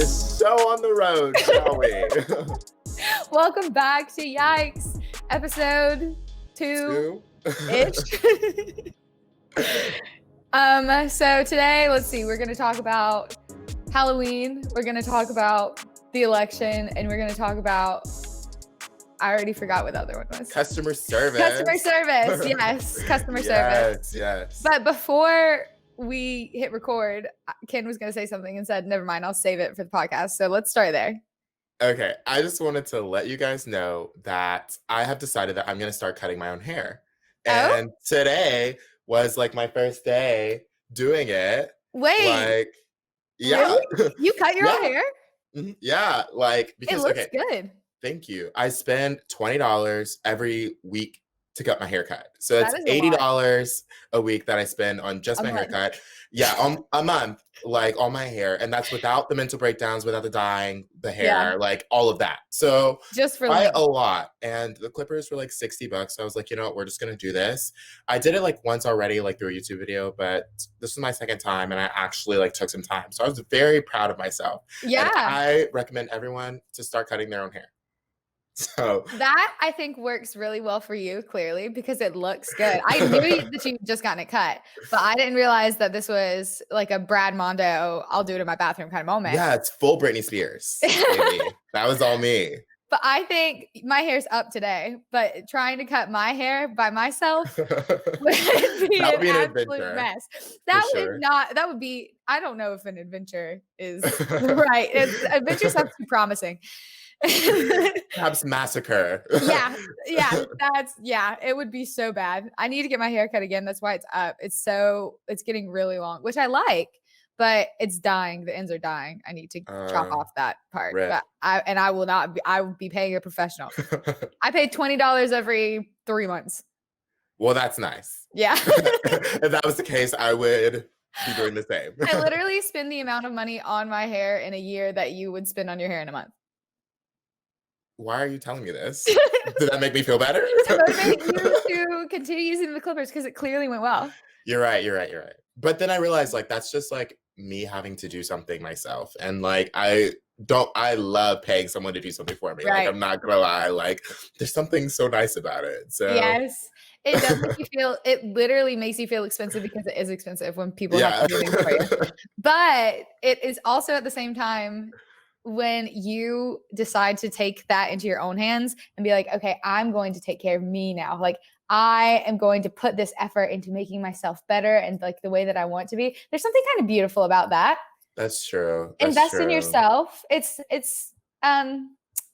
this show on the road, shall we? Welcome back to Yikes, episode 2-ish. So today, let's see, we're going to talk about Halloween, we're going to talk about the election, and we're going to talk about, I already forgot what the other one was. Customer service. Customer service, yes, customer service. Yes. But before we hit record, Ken was going to say something and said, never mind, I'll save it for the podcast. So let's start there. Okay, I just wanted to let you guys know that I have decided that I'm going to start cutting my own hair. And today was like my first day doing it. Wait. Like, yeah. Really? You cut your own hair? Mm-hmm. Yeah, like, because, it looks good. Thank you. I spend $20 every week to get my haircut. So it's $80 a week that I spend on just my haircut. Yeah, on a month, like on my hair. And that's without the mental breakdowns, without the dyeing, the hair, like all of that. So just for quite a lot. And the clippers were like $60. So I was like, you know what, we're just going to do this. I did it like once already, like through a YouTube video, but this was my second time and I actually like took some time. So I was very proud of myself. Yeah. And I recommend everyone to start cutting their own hair. So that I think works really well for you, clearly, because it looks good. I knew that you just gotten it cut, but I didn't realize that this was like a Brad Mondo, I'll do it in my bathroom kind of moment. Yeah, it's full Britney Spears. That was all me. But I think my hair's up today, but trying to cut my hair by myself would be an absolute mess. That would be, I don't know if an adventure is right. Adventure sounds too promising. Perhaps massacre. Yeah, it would be so bad. I need to get my hair cut again. That's why it's up. It's getting really long, which I like, but it's dying. The ends are dying. I need to chop off that part. But I will be paying a professional. I pay $20 every 3 months. Well, that's nice. Yeah. If that was the case, I would be doing the same. I literally spend the amount of money on my hair in a year that you would spend on your hair in a month. Why are you telling me this? Did that make me feel better? To motivate you to continue using the clippers because it clearly went well. You're right. But then I realized like that's just like me having to do something myself. And like I love paying someone to do something for me. Right. Like I'm not gonna lie, like there's something so nice about it. So yes. It does make you feel, it literally makes you feel expensive because it is expensive when people have to do things for you. But it is also at the same time when you decide to take that into your own hands and be like, okay, I'm going to take care of me now. Like I am going to put this effort into making myself better and like the way that I want to be. There's something kind of beautiful about that. That's true. Invest in yourself. It's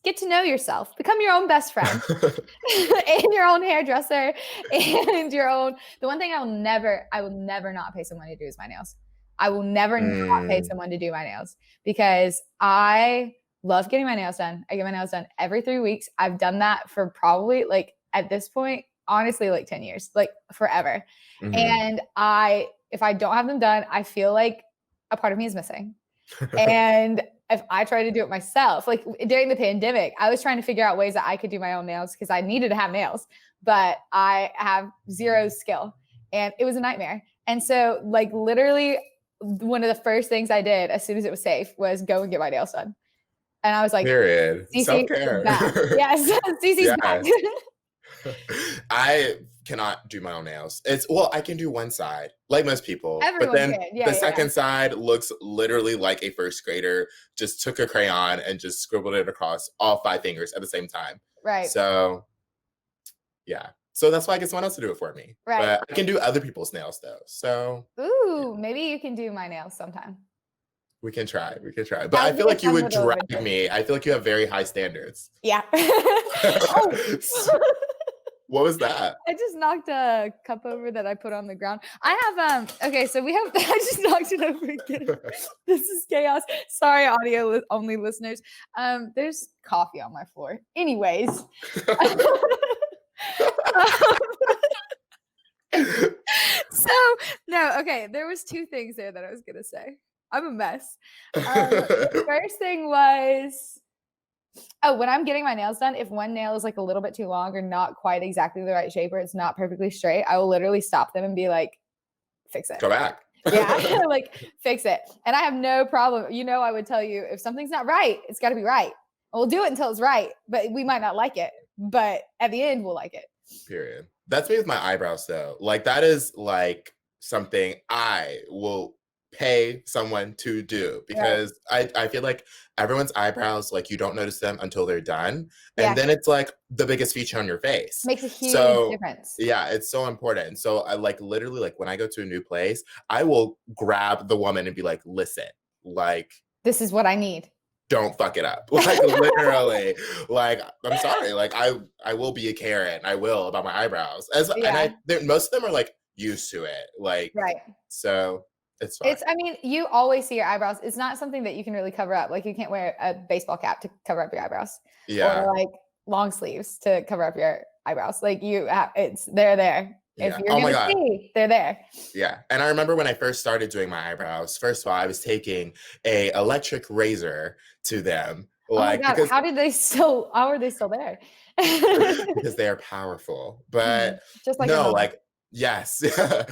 get to know yourself, become your own best friend and your own hairdresser and the one thing I will never not pay someone to do is my nails. I will never not pay someone to do my nails because I love getting my nails done. I get my nails done every 3 weeks. I've done that for probably like at this point, honestly, like 10 years, like forever. Mm-hmm. And if I don't have them done, I feel like a part of me is missing. And if I try to do it myself, like during the pandemic, I was trying to figure out ways that I could do my own nails because I needed to have nails, but I have zero skill and it was a nightmare. And so like literally one of the first things I did as soon as it was safe was go and get my nails done. And I was like, period. Self-care. Yes. Cee Cee's back. I cannot do my own nails. I can do one side, like most people. Everyone but then can. Yeah, the second side looks literally like a first grader just took a crayon and just scribbled it across all 5 fingers at the same time. Right. So, yeah. So that's why I get someone else to do it for me. Right. But I can do other people's nails though. So. Ooh, maybe you can do my nails sometime. We can try. But I feel like you would drag me. I feel like you have very high standards. Yeah. What was that? I just knocked a cup over that I put on the ground. I have okay, so I just knocked it over again. This is chaos. Sorry, audio only listeners. There's coffee on my floor. Anyways. There was 2 things there that I was gonna say. I'm a mess. The first thing was, when I'm getting my nails done, if one nail is like a little bit too long or not quite exactly the right shape or it's not perfectly straight, I will literally stop them and be like, fix it. Go back. Yeah, like fix it. And I have no problem. You know, I would tell you if something's not right, it's got to be right. We'll do it until it's right, but we might not like it. But at the end, we'll like it. Period. That's me with my eyebrows though. Like that is like something I will pay someone to do Right. because I feel like everyone's eyebrows, like you don't notice them until they're done. And Yeah. then it's like the biggest feature on your face. Makes a huge So difference. yeah, it's so important. So I like literally like when I go to a new place, I will grab the woman and be like, listen, like This is what I need. don't fuck it up. Like literally, like I'm sorry. Like I will be a Karen. I will about my eyebrows. Yeah. Most of them are like used to it. Like Right. so it's fine. I mean, you always see your eyebrows. It's not something that you can really cover up. Like you can't wear a baseball cap to cover up your eyebrows Yeah. or like long sleeves to cover up your eyebrows. Like they're there. If Yeah. you're Oh my going to God. see, they're there. Yeah. And I remember when I first started doing my eyebrows, first of all, I was taking a electric razor to them. Oh my Like God. because How are they still there? because they are powerful. But Just like your no, mama. like yes. Yeah,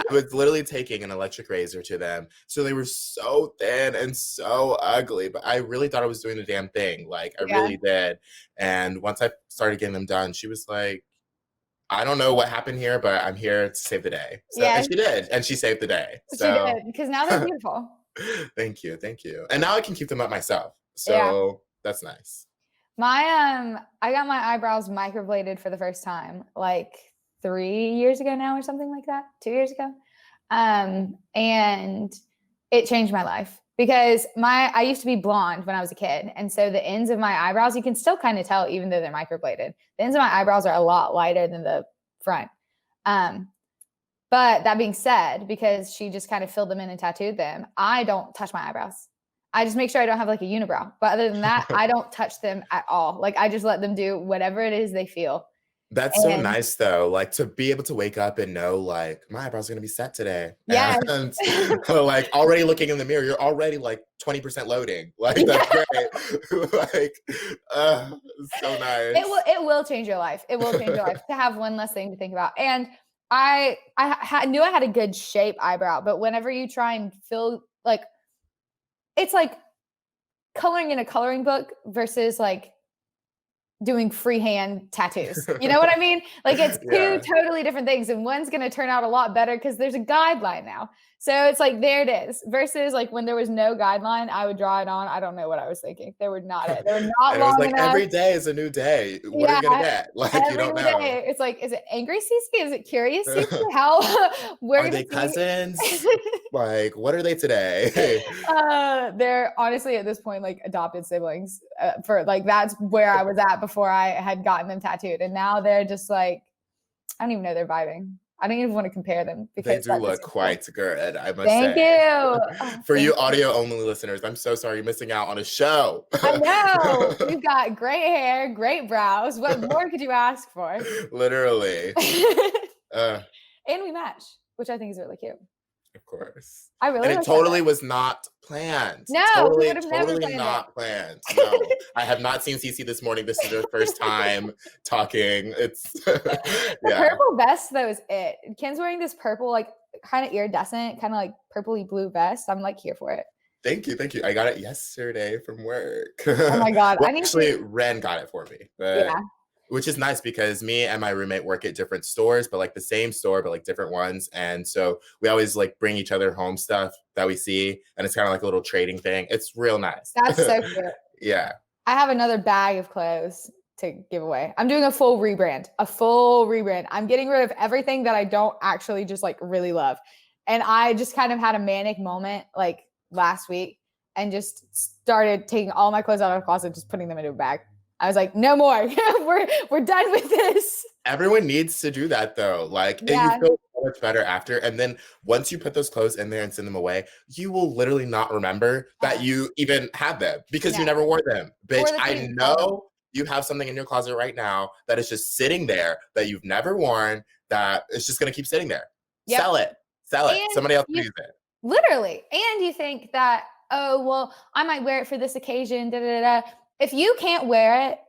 I was literally taking an electric razor to them. So they were so thin and so ugly, but I really thought I was doing the damn thing. Like I Yeah. really did. And once I started getting them done, she was like, I don't know what happened here, but I'm here to save the day. So Yeah, and she did, and she saved the day. she did So because now they're beautiful. thank you, thank you. And now I can keep them up myself. Yeah. So that's nice. I got my eyebrows microbladed for the first time like 3 years ago now or something like that. 2 years ago. And it changed my life because I used to be blonde when I was a kid. And so the ends of my eyebrows, you can still kind of tell even though they're microbladed. The ends of my eyebrows are a lot lighter than the front. But that being said, because she just kind of filled them in and tattooed them, I don't touch my eyebrows. I just make sure I don't have like a unibrow. But other than that, I don't touch them at all. Like I just let them do whatever it is they feel. That's so And nice though, like to be able to wake up and know like my eyebrows are gonna be set today. yeah, And like already looking in the mirror, you're already like 20% loading. Like yeah, that's great. Like so nice. it will change your life. It will change your life to have one less thing to think about. And I knew I had a good shape eyebrow, but whenever you try and fill like it's like coloring in a coloring book versus like doing freehand tattoos. You know what I mean? Like it's two Yeah. totally different things, and one's going to turn out a lot better because there's a guideline now. So it's like there it is. Versus like when there was no guideline, I would draw it on. I don't know what I was thinking. They were not it. They were not And it was long like enough. every day is a new day. What are Yeah, you gonna get? Like you every don't know. day. It's like, is it angry Cee Cee? Is it curious Cee Cee? How we're Are gonna they see. cousins? Like, what are they today? They're honestly at this point like adopted siblings. For like that's where I was at before I had gotten them tattooed, and now they're just like I don't even know they're vibing. I don't even want to compare them They because do that look just seems cool. quite good, I must Thank say. you. Oh, For thank you you. audio only listeners, I'm so sorry you're missing out on a show. I know you've got great hair, great brows. What more could you ask for? Literally. Uh, And we match, which I think is really cute. of course. I And really it like that. totally was not planned. No, we would have never Totally planned it. not planned. No. I have not seen Cee Cee this morning. This is her first time talking. It's The yeah. purple vest though is it. Ken's wearing this purple, like kind of iridescent, kind of like purpley blue vest. I'm like here for it. Thank you, thank you. I got it yesterday from work. Oh my god, Well, I need to. actually, Ren got it for me, but Yeah, which is nice because me and my roommate work at different stores, but like the same store, but like different ones. And so we always like bring each other home stuff that we see, and it's kind of like a little trading thing. It's real nice. that's so cute. Yeah. I have another bag of clothes to give away. I'm doing a full rebrand. A full rebrand. I'm getting rid of everything that I don't actually just like really love. And I just kind of had a manic moment like last week and just started taking all my clothes out of the closet, just putting them into a bag. I was like, no more. we're done with this. Everyone needs to do that though. Like, and you Yeah. feel so much better after. And then once you put those clothes in there and send them away, you will literally not remember that you even had them because you No. never wore them. Bitch, Or that you I didn't tell them. know you have something in your closet right now that is just sitting there that you've never worn, that is just gonna keep sitting there. Yep. Sell it. Sell it. And Somebody else can you use it. literally, and you think that, oh, well, I might wear it for this occasion. Da, da, da. If you can't wear it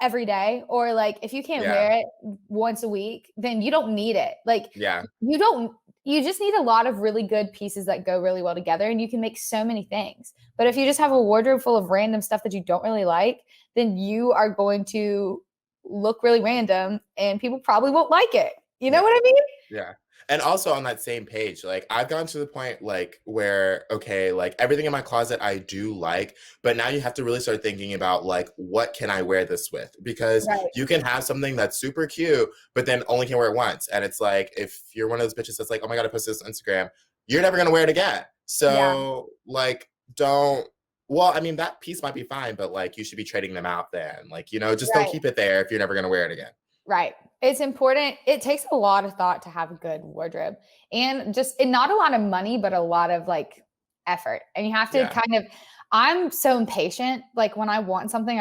every day, or like if you can't Yeah. wear it once a week, then you don't need it. Like Yeah. you don't You just need a lot of really good pieces that go really well together, and you can make so many things. But if you just have a wardrobe full of random stuff that you don't really like, then you are going to look really random and people probably won't like it. You know Yeah. what I mean? Yeah. And also on that same page, like I've gotten to the point like where, okay, like everything in my closet I do like, but now you have to really start thinking about like, what can I wear this with? Because Right. you can have something that's super cute, but then only can wear it once. And it's like, if you're one of those bitches that's like, oh my God, I posted this on Instagram, you're never gonna wear it again. Yeah. So like, don't, well, I mean, that piece might be fine, but like you should be trading them out then. Like, just don't Right. keep it there if you're never gonna wear it again. Right. It's important. It takes a lot of thought to have a good wardrobe and not a lot of money, but a lot of like effort. And you have to Yeah. kind of, I'm so impatient. Like when I want something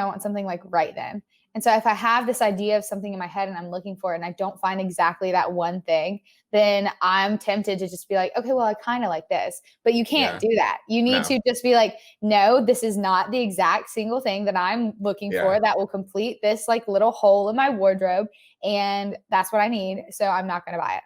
like right then. And so if I have this idea of something in my head and I'm looking for it and I don't find exactly that one thing, then I'm tempted to just be like, okay, well, I kind of like this, but you can't Yeah. do that. You need No. to just be like, no, this is not the exact single thing that I'm looking Yeah. for that will complete this like little hole in my wardrobe. And that's what I need. So I'm not going to buy it.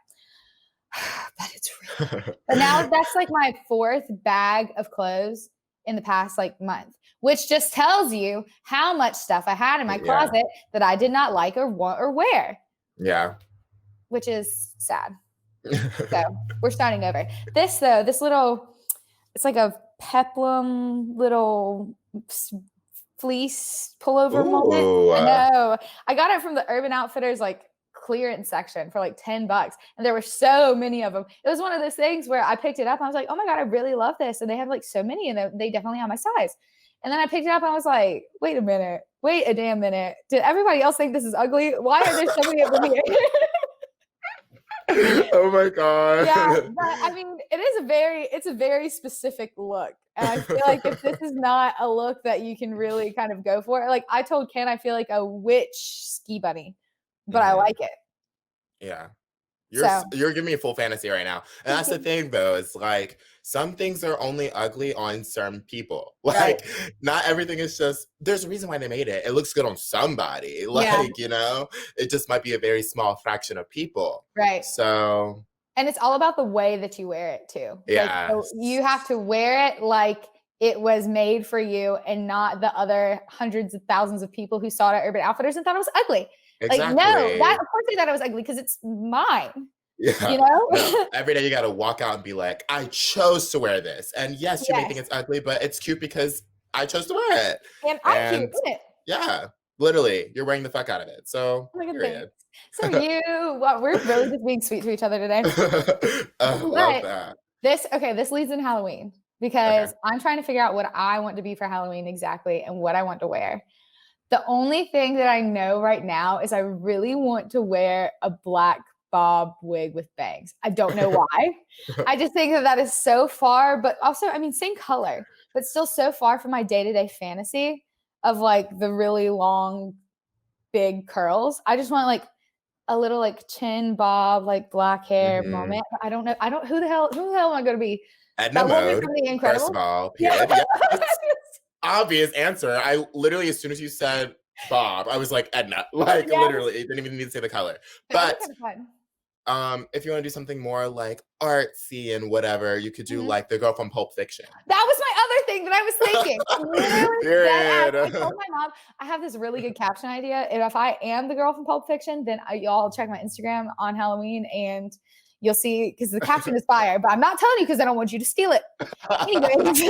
But it's really, but now that's like my fourth bag of clothes in the past like month, which just tells you how much stuff I had in my Yeah. closet that I did not like or want or wear. Yeah. Which is sad. So we're starting over. This though, this little, it's like a peplum little fleece pullover moment. Ooh. I know. I got it from the Urban Outfitters like clearance section for like $10, and there were so many of them. It was one of those things where I picked it up and I was like, oh my God, I really love this. And they have like so many, and they definitely have my size. And then I picked it up and I was like, wait a minute, wait a damn minute. Did everybody else think this is ugly? Why are there so many of them here? Oh my God. Yeah, but I mean, it's a very specific look. And I feel like if this is not a look that you can really kind of go for, like I told Ken, I feel like a witch ski bunny, but I like it. Yeah. So You're giving me a full fantasy right now. And that's the thing though, it's like some things are only ugly on certain people. right. Like not everything is just there's a reason why they made it. It looks good on somebody. Yeah, Like, it just might be a very small fraction of people. right. So And it's all about the way that you wear it too. Like yeah. so you have to wear it like it was made for you and not the other hundreds of thousands of people who saw it at Urban Outfitters and thought it was ugly. Like, no, that Exactly. of course they thought it was ugly because it's mine, you Yeah. know? No. Every day you gotta walk out and be like, I chose to wear this. And yes, you may think Yes. it's ugly, but it's cute because I chose to wear it. And I'm cute, And isn't it? yeah, literally, you're wearing the fuck out of it. So Oh my god, thanks. period. So we're really just being sweet to each other today. Oh, love But that. this leads in Halloween Okay. because I'm trying to figure out what I want to be for Halloween exactly and what I want to wear. The only thing that I know right now is I really want to wear a black bob wig with bangs. I don't know why. I just think that is so far, but also, I mean, same color, but still so far from my day-to-day fantasy of like the really long, big curls. I just want like a little like chin bob, like black hair Mhm. moment. I don't know. Who the hell am I going to be? Edna That woman mode, from The first of Incredibles? all, Yeah. period. Yes. Obvious answer. I literally, as soon as you said Bob, I was like Edna. Like Yes. literally, it didn't even need to say the color. That would be But kind of fun. if you want to do something more like artsy and whatever, you could do Mhm. like the girl from Pulp Fiction. That was my other thing that I was thinking. Literally dead ass. I Period. told my mom I have this really good caption idea. And if I am the girl from Pulp Fiction, then y'all check my Instagram on Halloween and you'll see because the caption is fire. But I'm not telling you because I don't want you to steal it. Anyways,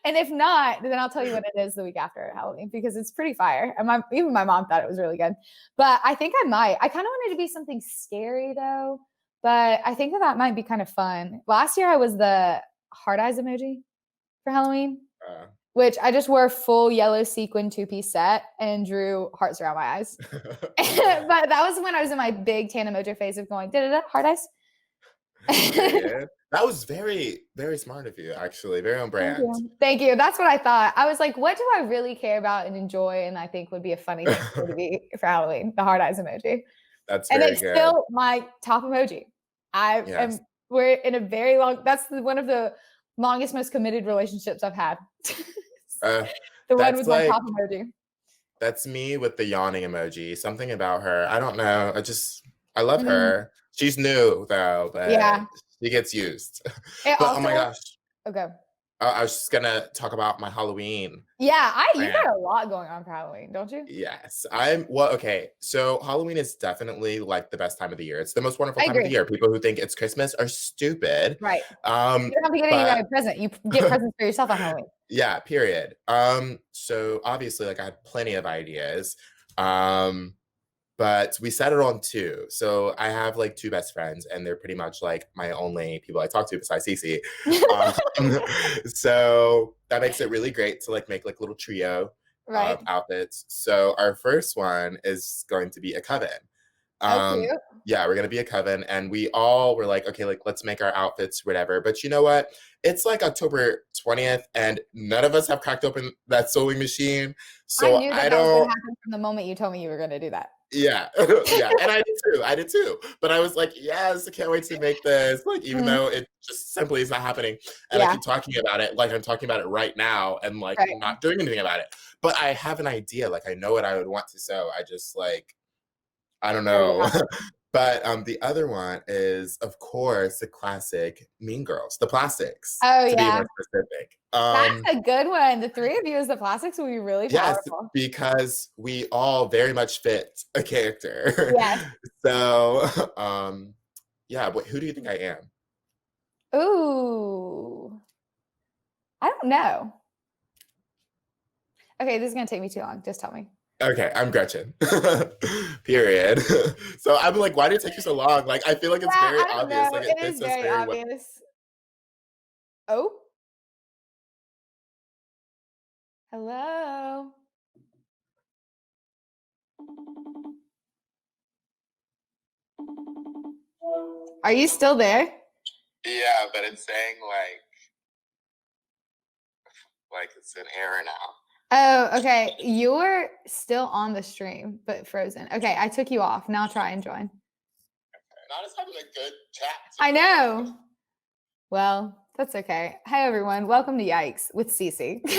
and if not, then I'll tell you what it is the week after Halloween because it's pretty fire. And even my mom thought it was really good. But I think I might. I kind of wanted to be something scary though. But I think that might be kind of fun. Last year I was the heart eyes emoji for Halloween, which I just wore a full yellow sequin 2-piece set and drew hearts around my eyes. But that was when I was in my big Tana Mojo phase of going, da-da-da, heart eyes. That was very, very smart of you, actually. Very on Thank brand. you. Thank you. That's what I thought. I was like, what do I really care about and enjoy? And I think would be a funny thing for me to be for Halloween, the heart eyes emoji. That's And very it's good. still my top emoji. Yes. We're in a very long, one of the longest, most committed relationships I've had. The one That's with my like top emoji. that's me with the yawning emoji. Something about her. I don't know. I love Mhm. her. She's new though, but Yeah. She gets used. It But oh my also gosh, okay. I was just gonna talk about my Halloween Yeah, you plan. got a lot going on for Halloween, don't you? Yes, okay. So Halloween is definitely like the best time of the year. It's the most wonderful I time of the agree. year. People who think it's Christmas are stupid. Right. Um, You don't have to get anybody but a present. You get presents for yourself on Halloween. yeah, period. So obviously, like I had plenty of ideas. Um, but we settled on two. So I have like two best friends, and they're pretty much like my only people I talk to besides Cee Cee. Um, so that makes it really great to like make like little trio Right. outfits. So our first one is going to be a coven. Oh, Um, cute. yeah, we're gonna be a coven, and we all were like, okay, like let's make our outfits, whatever. But you know what? It's like October 20th, and none of us have cracked open that sewing machine. I So knew that I that was gonna don't. happen from the moment you told me you were gonna do that. Yeah, yeah, and I did too. I did too. But I was like, yes, I can't wait to make this. Like, even Mhm. though it just simply is not happening, and I Yeah, keep talking about it, like I'm talking about it right now, and like right. not doing anything about it. But I have an idea. Like I know what I would want to sew. I just like I don't Never know. happened. But the other one is, of course, the classic Mean Girls, the plastics, Oh, to be yeah. more specific. That's a good one. The 3 of you as the plastics will be really Yes, powerful. because we all very much fit a character. Yes. So, yeah, who do you think I am? Ooh. I don't know. Okay, this is gonna take me too long. Just tell me. Okay, I'm Gretchen. Period. So I'm like, why did it take you so long? Like, I feel like it's Yeah, very I don't obvious. know. Like, it It is fits us very very well. obvious. Oh, hello. Are you still there? Yeah, but it's saying like it's an error now. Oh, okay. You're still on the stream, but frozen. Okay, I took you off. Now try and join. Not as having a good chat. I know. Well, that's okay. Hi, everyone. Welcome to Yikes with Cee Cee. And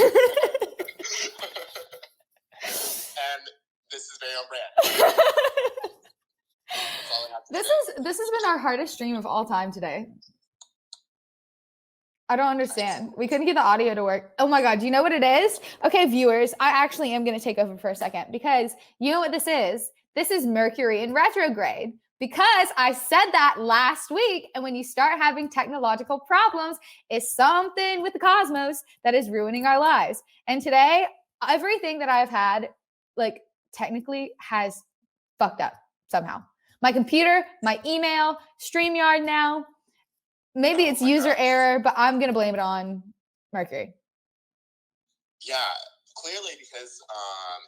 this is very on brand. This has been our hardest stream of all time today. I don't understand. We couldn't get the audio to work. Oh my God. Do you know what it is? Okay, viewers, I actually am going to take over for a second because you know what this is? This is Mercury in retrograde because I said that last week. And when you start having technological problems, it's something with the cosmos that is ruining our lives. And today, everything that I've had, like, technically has fucked up somehow. My computer, my email, StreamYard now. Maybe it's user error, but I'm going to blame it on Mercury. Yeah, clearly because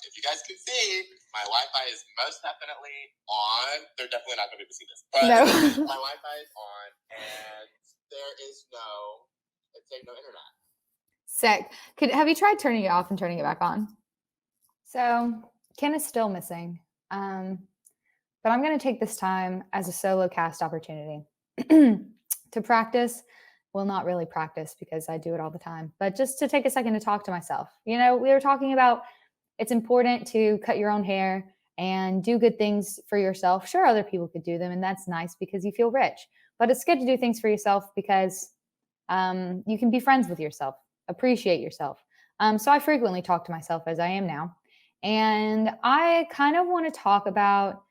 if you guys can see, my Wi-Fi is most definitely on. They're definitely not going to be able to see this, but No. my Wi-Fi is on, and there is it's saying no internet. Sick. Have you tried turning it off and turning it back on? So Ken is still missing, but I'm going to take this time as a solo cast opportunity to practice. Well, not really practice because I do it all the time, but just to take a second to talk to myself. You know, we were talking about it's important to cut your own hair and do good things for yourself. Sure, other people could do them, and that's nice because you feel rich. But it's good to do things for yourself because you can be friends with yourself, appreciate yourself. So I frequently talk to myself as I am now. And I kind of want to talk about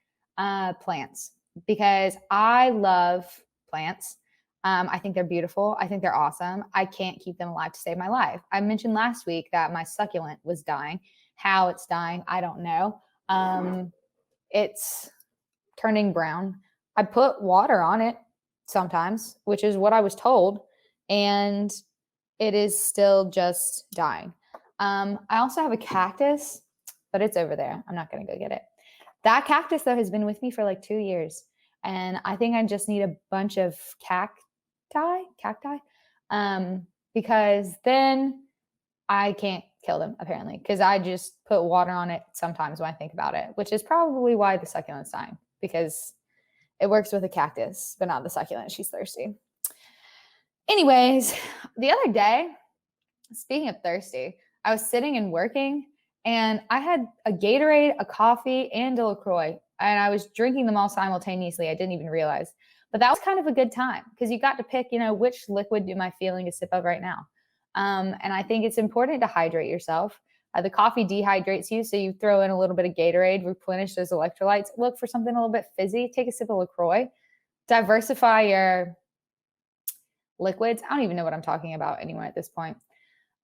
plants because I love plants. I think they're beautiful. I think they're awesome. I can't keep them alive to save my life. I mentioned last week that my succulent was dying. How it's dying, I don't know. It's turning brown. I put water on it sometimes, which is what I was told, and it is still just dying. I also have a cactus, but it's over there. I'm not going to go get it. That cactus, though, has been with me for like 2 years, and I think I just need a bunch of cacti, because then I can't kill them apparently because I just put water on it sometimes when I think about it, which is probably why the succulent's dying because it works with a cactus, but not the succulent. She's thirsty. Anyways, the other day, speaking of thirsty, I was sitting and working and I had a Gatorade, a coffee, and a LaCroix. And I was drinking them all simultaneously. I didn't even realize. But that was kind of a good time because you got to pick, which liquid am I feeling a sip of right now? And I think it's important to hydrate yourself. The coffee dehydrates you, so you throw in a little bit of Gatorade, replenish those electrolytes. Look for something a little bit fizzy. Take a sip of LaCroix. Diversify your liquids. I don't even know what I'm talking about anymore at this point.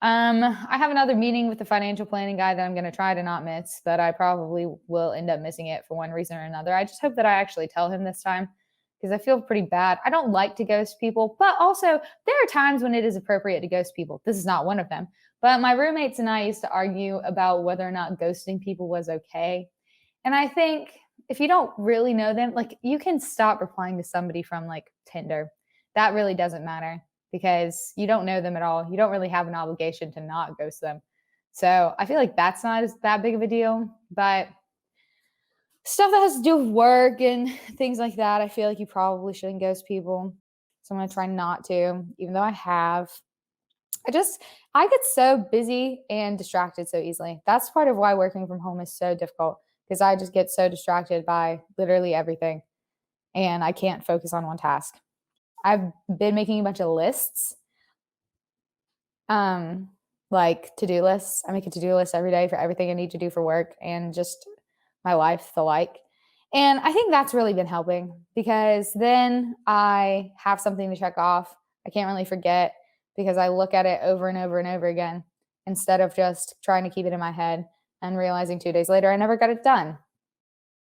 I have another meeting with the financial planning guy that I'm going to try to not miss, but I probably will end up missing it for one reason or another. I just hope that I actually tell him this time because I feel pretty bad. I don't like to ghost people, but also there are times when it is appropriate to ghost people. This is not one of them. But my roommates and I used to argue about whether or not ghosting people was okay. And I think if you don't really know them, like you can stop replying to somebody from like Tinder. That really doesn't matter because you don't know them at all. You don't really have an obligation to not ghost them. So I feel like that's not that big of a deal. But stuff that has to do with work and things like that, I feel like you probably shouldn't ghost people. So I'm going to try not to, even though I have. I get so busy and distracted so easily. That's part of why working from home is so difficult because I just get so distracted by literally everything and I can't focus on one task. I've been making a bunch of lists, like to-do lists. I make a to-do list every day for everything I need to do for work and just my life, the like. And I think that's really been helping because then I have something to check off. I can't really forget because I look at it over and over and over again instead of just trying to keep it in my head and realizing 2 days later I never got it done.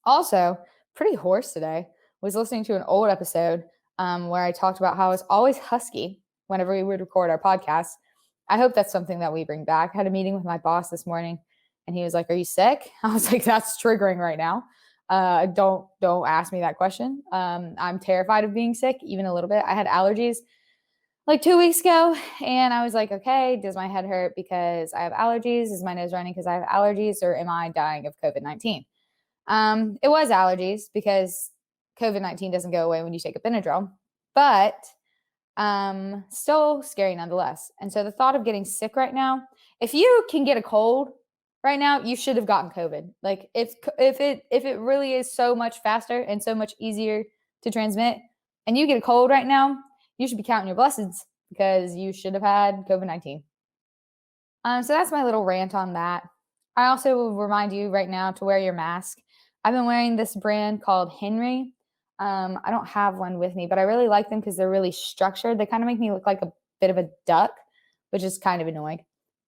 Also, pretty hoarse today. Was listening to an old episode where I talked about how I was always husky whenever we would record our podcast. I hope that's something that we bring back. I had a meeting with my boss this morning and he was like, "Are you sick?" I was like, "That's triggering right now. Don't ask me that question. I'm terrified of being sick, even a little bit. I had allergies like 2 weeks ago, and I was like, okay, does my head hurt because I have allergies? Is my nose running because I have allergies, or am I dying of COVID-19? It was allergies because COVID-19 doesn't go away when you take a Benadryl, but still scary nonetheless. And so the thought of getting sick right now, if you can get a cold right now, you should have gotten COVID. Like if it really is so much faster and so much easier to transmit, and you get a cold right now, you should be counting your blessings because you should have had COVID-19. So that's my little rant on that. I also will remind you right now to wear your mask. I've been wearing this brand called Henry. I don't have one with me, but I really like them because they're really structured. They kind of make me look like a bit of a duck, which is kind of annoying.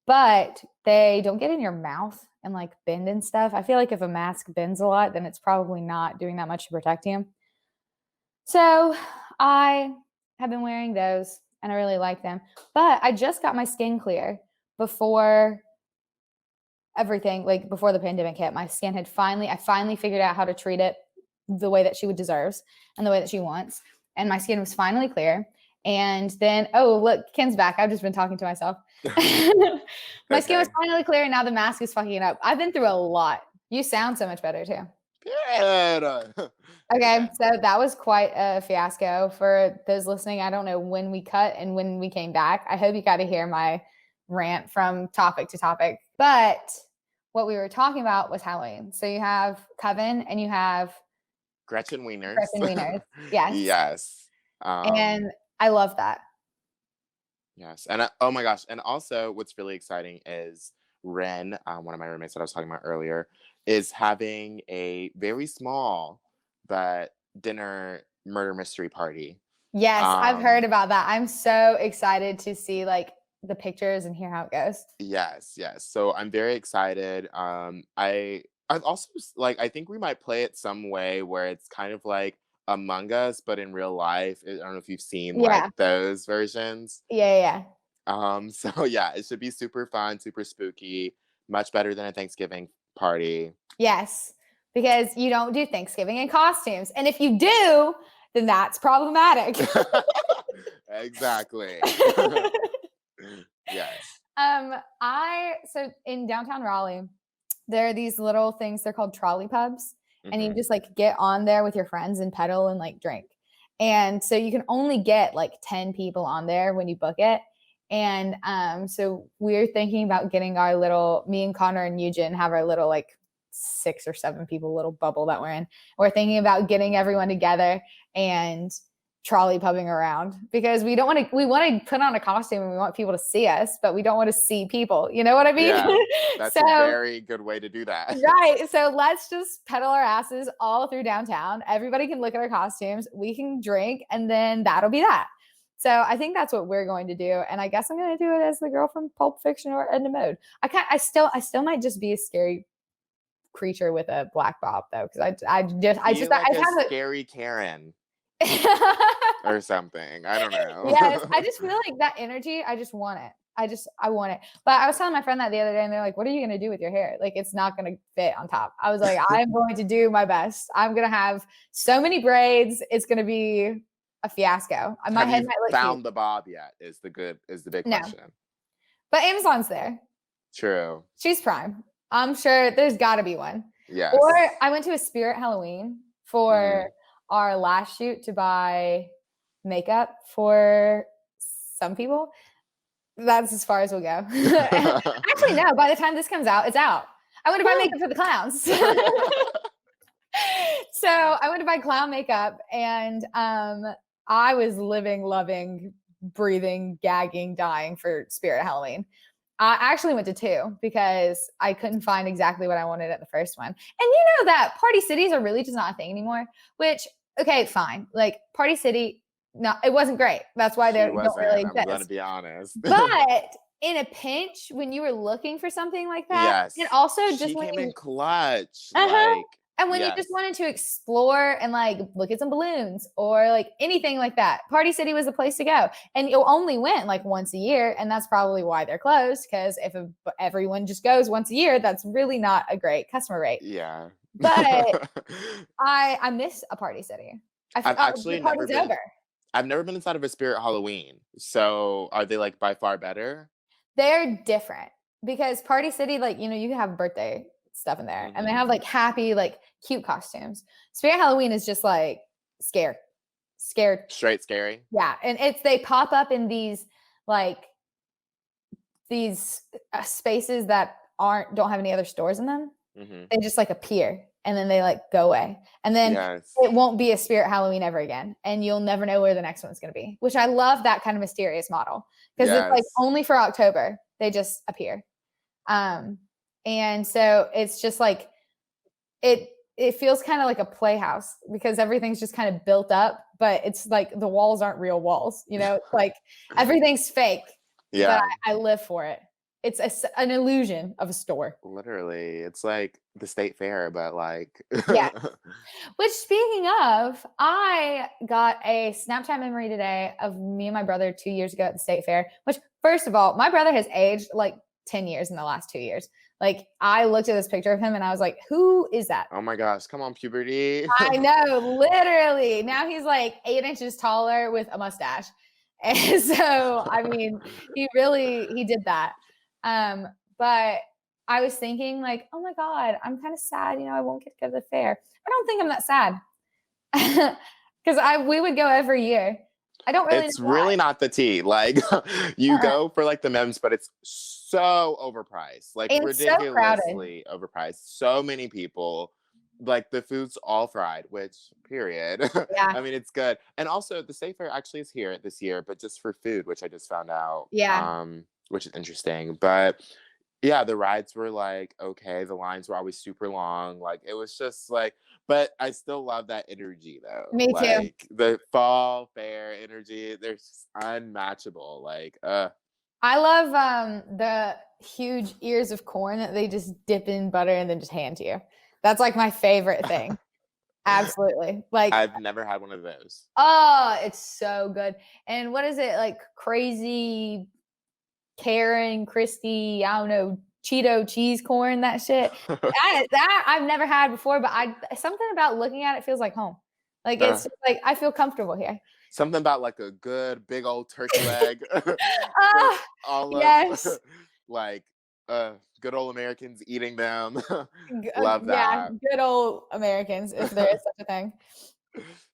But they don't get in your mouth and like bend and stuff. I feel like if a mask bends a lot, then it's probably not doing that much to protect you. So I have been wearing those and I really like them. But I just got my skin clear before everything, like before the pandemic hit. My skin had I finally figured out how to treat it the way that she deserves and the way that she wants. And my skin was finally clear. And then, oh, look, Ken's back. I've just been talking to myself. My skin was finally clear, and now the mask is fucking it up. I've been through a lot. You sound so much better too. Okay, so that was quite a fiasco for those listening. I don't know when we cut and when we came back. I hope you got to hear my rant from topic to topic. But what we were talking about was Halloween. So you have Coven and you have Gretchen Wieners. Yes. Yes. And I love that. Yes. And oh my gosh. And also what's really exciting is Ren, one of my roommates that I was talking about earlier, is having a very small but dinner murder mystery party. Yes, I've heard about that. I'm so excited to see like the pictures and hear how it goes. Yes, yes. So I'm very excited. I've also like I think we might play it some way where it's kind of like Among Us, but in real life. I don't know if you've seen like those versions. Yeah. So yeah, it should be super fun, super spooky, much better than a Thanksgiving party. Yes, because you don't do Thanksgiving in costumes. And if you do, then that's problematic. Exactly. Yes. So in downtown Raleigh, there are these little things, they're called trolley pubs. And you just like get on there with your friends and pedal and like drink. And so you can only get like 10 people on there when you book it. And so we're thinking about getting me and Connor and Eugen have our little like 6 or 7 people little bubble that we're in. We're thinking about getting everyone together and trolley pubbing around because we want to put on a costume and we want people to see us, but we don't want to see people. You know what I mean? Yeah, that's So, a very good way to do that. right. So let's just pedal our asses all through downtown. Everybody can look at our costumes. We can drink, and then that'll be that. So I think that's what we're going to do. And I guess I'm going to do it as the girl from Pulp Fiction or Edna Mode. I still might just be a scary creature with a black bob though, because I Be like a scary Karen or something. I don't know. Yes, I just feel like that energy. I just want it. I want it. But I was telling my friend that the other day, and they're like, "What are you gonna do with your hair? Like, it's not gonna fit on top." I was like, "I'm going to do my best. I'm gonna have so many braids. It's gonna be a fiasco. My Have head you might look found cute. the bob yet? Is the big No, question. but Amazon's there. True. She's Prime. I'm sure there's got to be one. Yes. Or I went to a Spirit Halloween for our last shoot to buy makeup for some people. That's as far as we'll go. Actually, no. By the time this comes out, it's out. I went to buy makeup for the clowns. So I went to buy clown makeup, and I was living, loving, breathing, gagging, dying for Spirit Halloween. I actually went to 2 because I couldn't find exactly what I wanted at the first one. And you know that Party Cities are really just not a thing anymore, which, okay, fine. Like Party City, no, it wasn't great. That's why they don't really exist. I'm going to be honest. But in a pinch, when you were looking for something like that, yes. and also just she when came you in clutch. like, and when yes. you just wanted to explore and like look at some balloons or like anything like that, Party City was the place to go. And you only went like once a year, and that's probably why they're closed. Because if everyone just goes once a year, that's really not a great customer rate. Yeah, but I miss a Party City. I've actually never been. Over. I've never been inside of a Spirit Halloween. So are they like by far better? They're different because Party City, like, you know, you have birthday stuff in there, and they have like happy, like cute costumes. Spirit Halloween is just like scared, straight scary. Yeah, and they pop up in these spaces that don't have any other stores in them. They just like appear, and then they like go away, and then it won't be a Spirit Halloween ever again, and you'll never know where the next one's going to be. Which I love that kind of mysterious model because it's like only for October they just appear. And so it's just like it feels kind of like a playhouse because everything's just kind of built up, but it's like the walls aren't real walls, you know, like everything's fake. Yeah. But I live for it. It's an illusion of a store. Literally. It's like the state fair, but like. Yeah. Which, speaking of, I got a Snapchat memory today of me and my brother 2 years ago at the state fair, which, first of all, my brother has aged like 10 years in the last 2 years. Like, I looked at this picture of him and I was like, who is that? Oh my gosh, come on, puberty. I know, literally. Now he's like 8 inches taller with a mustache. And so, I mean, he did that. But I was thinking like, oh my God, I'm kind of sad. You know, I won't get to go to the fair. I don't think I'm that sad. Because we would go every year. I don't really It's really not the tea. Like, you go for like the memes, but it's so overpriced. Like, it's ridiculously overpriced. So many people. Like, the food's all fried, which, period. Yeah. I mean, it's good. And also, the state fair actually is here this year, but just for food, which I just found out. Yeah. Which is interesting. But yeah, the rides were like, okay. The lines were always super long. Like, it was just like, but I still love that energy though. Me too. The fall fair energy, they're just unmatchable. Like, I love the huge ears of corn that they just dip in butter and then just hand to you. That's like my favorite thing. Absolutely. Like, I've never had one of those. Oh, it's so good. And what is it, like crazy Karen, Christy, I don't know, Cheeto cheese corn, that shit. that I've never had before, but something about looking at it feels like home. Like, it's just like, I feel comfortable here. Something about like a good big old turkey leg. Yes. Like good old Americans eating them. Love that. Yeah, good old Americans, if there is such a thing.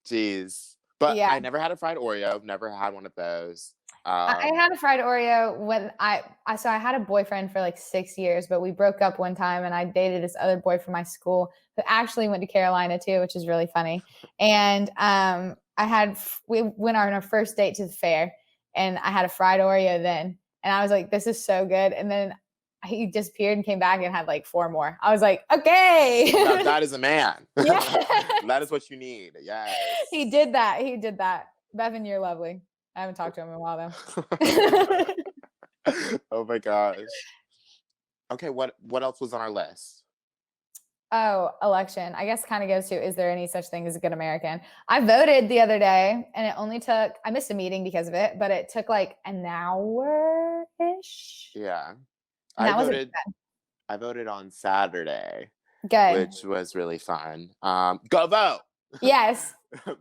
Jeez. But I never had a fried Oreo. Never had one of those. I had a fried Oreo when so I had a boyfriend for like 6 years, but we broke up one time and I dated this other boy from my school who actually went to Carolina too, which is really funny. And we went on our first date to the fair and I had a fried Oreo then. And I was like, this is so good. And then he disappeared and came back and had like 4 more. I was like, okay. That is a man. Yes. That is what you need. Yes. He did that. Bevan, you're lovely. I haven't talked to him in a while though. Oh my gosh. Okay, what else was on our list? Oh, election. I guess kind of goes to, is there any such thing as a good American? I voted the other day and it only took, I missed a meeting because of it, but it took like an hour-ish. Yeah. And I voted on Saturday. Good. Which was really fun. Go vote. Yes.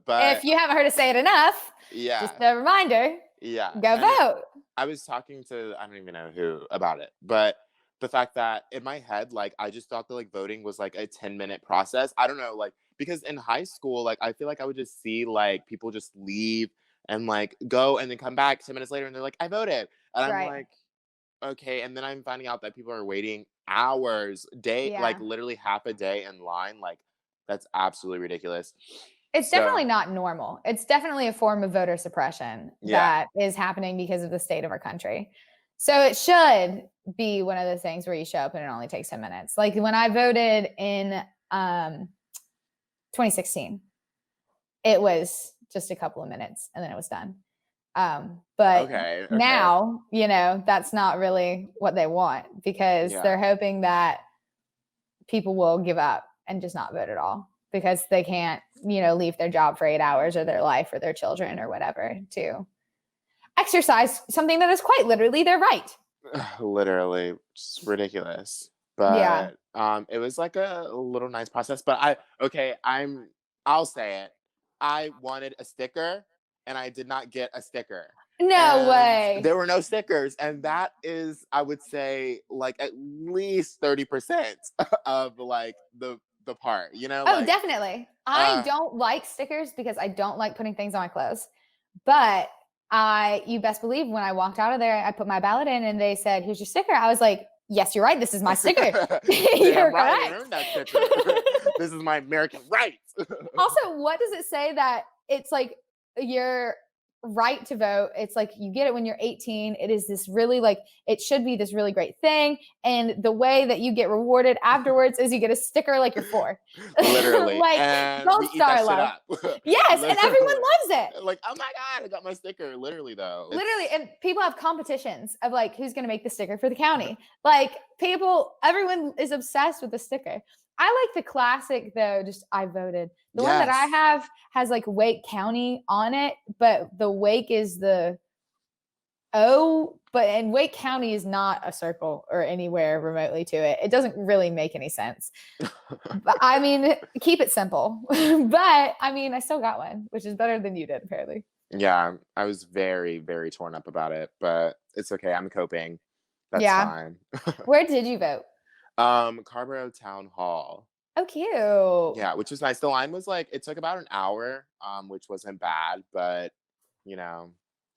But if you haven't heard us say it enough, just a reminder. Yeah. Go vote. I was talking to, I don't even know who about it, but the fact that in my head, like, I just thought that like voting was like a 10-minute process. I don't know, like, because in high school, like, I feel like I would just see like people just leave and like go and then come back 10 minutes later and they're like, I voted. And I'm like, okay. And then I'm finding out that people are waiting hours, like literally half a day in line. Like, that's absolutely ridiculous. It's definitely not normal. It's definitely a form of voter suppression that is happening because of the state of our country. So it should be one of those things where you show up and it only takes 10 minutes. Like when I voted in 2016, it was just a couple of minutes and then it was done. But now, that's not really what they want because they're hoping that people will give up and just not vote at all because they can't, leave their job for 8 hours or their life or their children or whatever to exercise something that is quite literally their right. Literally, just ridiculous. But it was like a little nice process. But I'll say it. I wanted a sticker and I did not get a sticker. No way. There were no stickers. And that is, I would say, like at least 30% of like the part, Oh, definitely. I don't like stickers because I don't like putting things on my clothes. But you best believe when I walked out of there, I put my ballot in and they said, here's your sticker. I was like, yes, you're right. This is my sticker. You're right. I earned that sticker. This is my American right. Also, what does it say that it's like your right to vote? It's like you get it when you're 18. It is this really it should be this really great thing. And the way that you get rewarded afterwards is you get a sticker like you're 4. Literally. Gold star love. Yes, and everyone loves it. Like, oh my God, I got my sticker. Literally though. Literally, and people have competitions of like who's gonna make the sticker for the county. Everyone is obsessed with the sticker. I like the classic though, just I voted. The one that I have has like Wake County on it, but the Wake is the O, and Wake County is not a circle or anywhere remotely to it. It doesn't really make any sense. But I mean, keep it simple. But I mean, I still got one, which is better than you did, apparently. Yeah, I was very, very torn up about it, but it's okay. I'm coping. That's fine. Where did you vote? Carborough Town Hall. Oh, cute. Yeah, which was nice. The line was it took about an hour, which wasn't bad, but it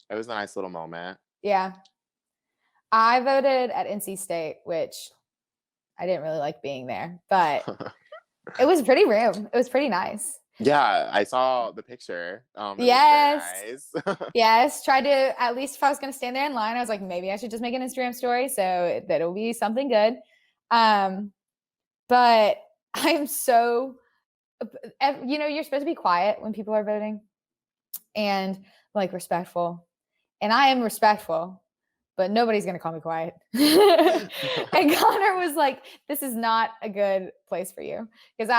was a nice little moment. Yeah. I voted at NC State, which I didn't really like being there, but it was a pretty room. It was pretty nice. Yeah, I saw the picture. Yes. Nice. Yes. Tried to, at least if I was going to stand there in line, I was like, maybe I should just make an Instagram story so that it'll be something good. But I'm so, you're supposed to be quiet when people are voting and respectful. And I am respectful, but nobody's going to call me quiet. And Connor was like, this is not a good place for you. Because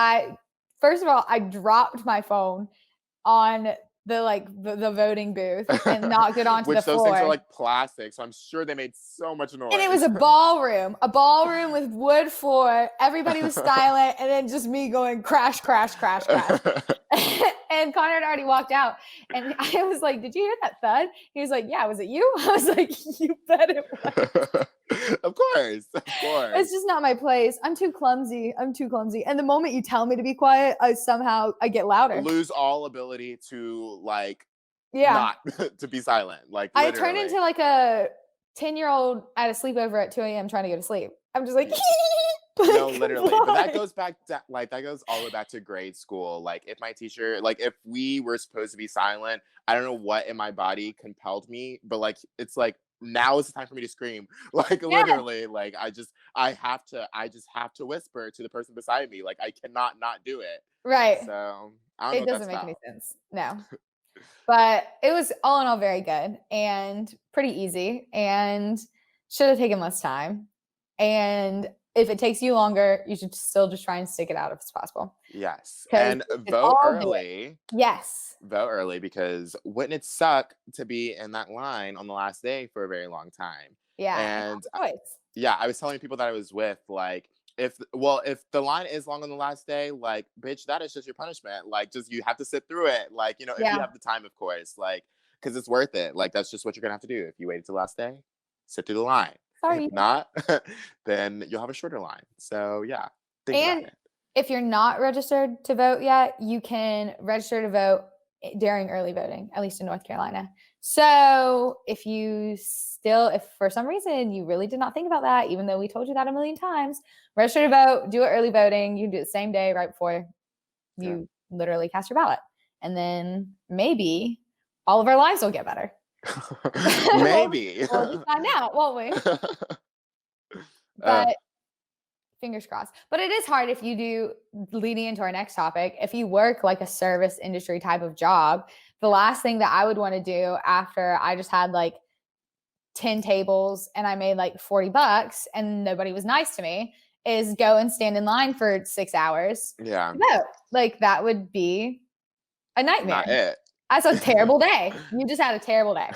first of all, I dropped my phone on the voting booth and knocked it onto the floor. Which those things are plastic, so I'm sure they made so much noise. And it was a ballroom with wood floor. Everybody was silent, and then just me going crash, crash, crash, crash. And Connor had already walked out, and I was like, "Did you hear that thud?" He was like, "Yeah, was it you?" I was like, "You bet it was." Of course. It's just not my place. I'm too clumsy. And the moment you tell me to be quiet, I get louder. Lose all ability to Yeah. not to be silent, like I turn into literally. like a 10-year-old at a sleepover at 2 a.m. trying to go to sleep. I'm just like, No, like, literally. But that why? goes back to, like, that goes all the way back to grade school. Like, if my teacher, like, if we were supposed to be silent, I don't know what in my body compelled me, but like, it's like, now is the time for me to scream. Like, Yeah, literally, like, I just have to whisper to the person beside me. Like, I cannot not do it. right. So, I don't know It what doesn't that's make any about. sense. No. But it was all in all very good and pretty easy and should have taken less time. And if it takes you longer, you should still just try and stick it out if it's possible. Yes. Because And we could all do it. Yes. vote early because wouldn't it suck to be in that line on the last day for a very long time? Yeah. And And have a choice. yeah, I was telling people that I was with, like, if the line is long on the last day, like, bitch, that is just your punishment. Like, just you have to sit through it. Like, if you Yeah. have the time, of course, like, because it's worth it. Like, that's just what you're gonna have to do. If you wait until the last day, sit through the line. If Sorry. not, then you'll have a shorter line. So yeah, think about And it. if you're not registered to vote yet, you can register to vote during early voting, at least in North Carolina. So if for some reason you really did not think about that, even though we told you that a million times, register to vote, do it early voting. You can do it the same day right before Yeah. you literally cast your ballot. And then maybe all of our lives will get better. we'll, Maybe. we'll just find out, won't we? uh, But fingers crossed. But it is hard if you do, leading into our next topic, if you work like a service industry type of job, the last thing that I would want to do after I just had like 10 tables and I made like $40 and nobody was nice to me is go and stand in line for 6 hours yeah, to vote. Like that would be a nightmare. not it. That's a terrible day. You just had a terrible day.